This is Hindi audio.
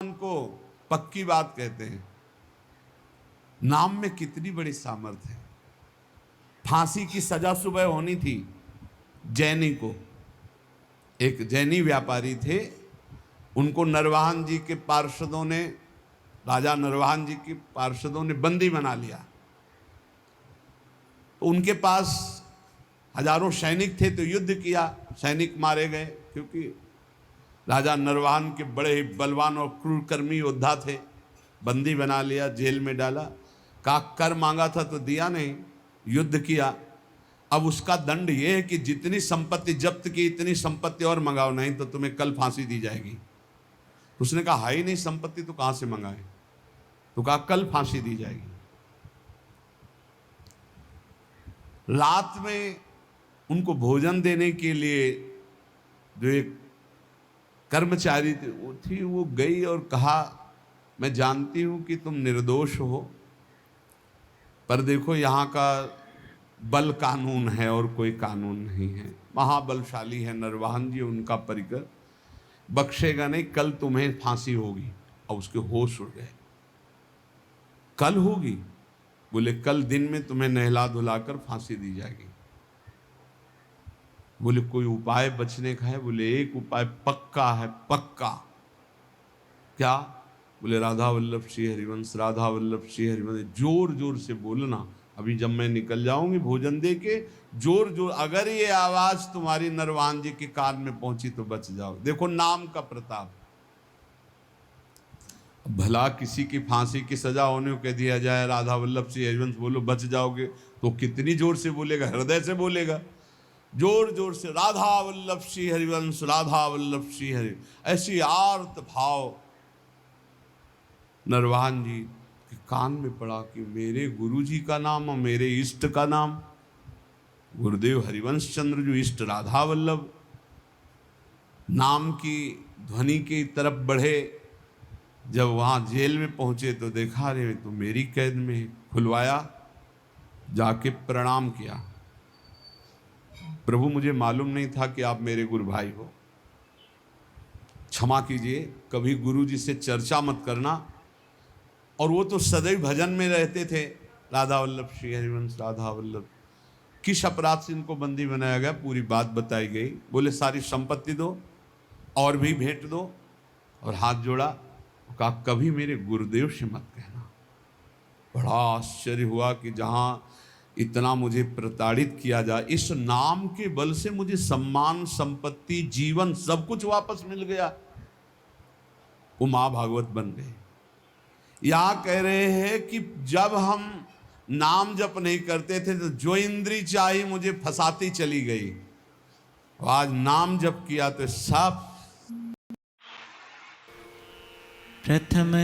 को पक्की बात कहते हैं। नाम में कितनी बड़ी सामर्थ्य है। फांसी की सजा सुबह होनी थी जैनी को। एक जैनी व्यापारी थे, उनको नरवाहन जी के पार्षदों ने, राजा नरवाहन जी के पार्षदों ने बंदी बना लिया। तो उनके पास हजारों सैनिक थे, तो युद्ध किया, सैनिक मारे गए, क्योंकि राजा नरवाहन के बड़े ही बलवान और क्रूरकर्मी योद्धा थे। बंदी बना लिया, जेल में डाला, कहा कर मांगा था तो दिया नहीं, युद्ध किया। अब उसका दंड यह है कि जितनी संपत्ति जब्त की इतनी संपत्ति और मंगाओ, नहीं तो तुम्हें कल फांसी दी जाएगी। उसने कहा है ही नहीं संपत्ति तो कहां से मंगाए, तो कहा कल फांसी दी जाएगी। रात में उनको भोजन देने के लिए जो एक कर्मचारी थी वो गई और कहा मैं जानती हूं कि तुम निर्दोष हो, पर देखो यहाँ का बल कानून है और कोई कानून नहीं है। महाबलशाली है नरवाहन जी, उनका परिकर बख्शेगा नहीं, कल तुम्हें फांसी होगी। और उसके होश उड़ गए। कल होगी? बोले कल दिन में तुम्हें नहला धुलाकर फांसी दी जाएगी। बोले कोई उपाय बचने का है? बोले एक उपाय पक्का है, पक्का। क्या? बोले राधा वल्लभ श्री हरिवंश, राधा वल्लभ श्री हरिवंश। जोर जोर से बोलना, अभी जब मैं निकल जाऊंगी भोजन दे के, जोर जोर, अगर ये आवाज तुम्हारी नरवाहन जी के कान में पहुंची तो बच जाओ। देखो नाम का प्रताप। भला किसी की फांसी की सजा होने को कह दिया जाए राधा वल्लभ श्री हरिवंश बोलो बच जाओगे, तो कितनी जोर से बोलेगा? हृदय से बोलेगा, जोर जोर से राधा वल्लभ श्री हरिवंश, राधा वल्लभ श्री हरि। ऐसी आर्त भाव नरवाहन जी के कान में पड़ा कि मेरे गुरु जी का नाम और मेरे इष्ट का नाम, गुरुदेव हरिवंश चंद्र जो इष्ट राधा वल्लभ, नाम की ध्वनि की तरफ बढ़े। जब वहाँ जेल में पहुँचे तो देखा रे तो मेरी कैद में। खुलवाया, जाके प्रणाम किया, प्रभु मुझे मालूम नहीं था कि आप मेरे गुरु भाई हो, क्षमा कीजिए, कभी गुरु जी से चर्चा मत करना। और वो तो सदैव भजन में रहते थे, राधा वल्लभ श्री हरिवंश, राधा वल्लभ। किस अपराध से इनको बंदी बनाया गया, पूरी बात बताई गई। बोले सारी संपत्ति दो और भी भेंट दो, और हाथ जोड़ा, कहा कभी मेरे गुरुदेव से मत कहना। बड़ा आश्चर्य हुआ कि जहाँ इतना मुझे प्रताड़ित किया जाए, इस नाम के बल से मुझे सम्मान, संपत्ति, जीवन सब कुछ वापस मिल गया। वो मां भागवत बन गए। यहां कह रहे हैं कि जब हम नाम जप नहीं करते थे तो जो इंद्री चाही मुझे फंसाती चली गई, आज नाम जप किया तो सब। प्रथम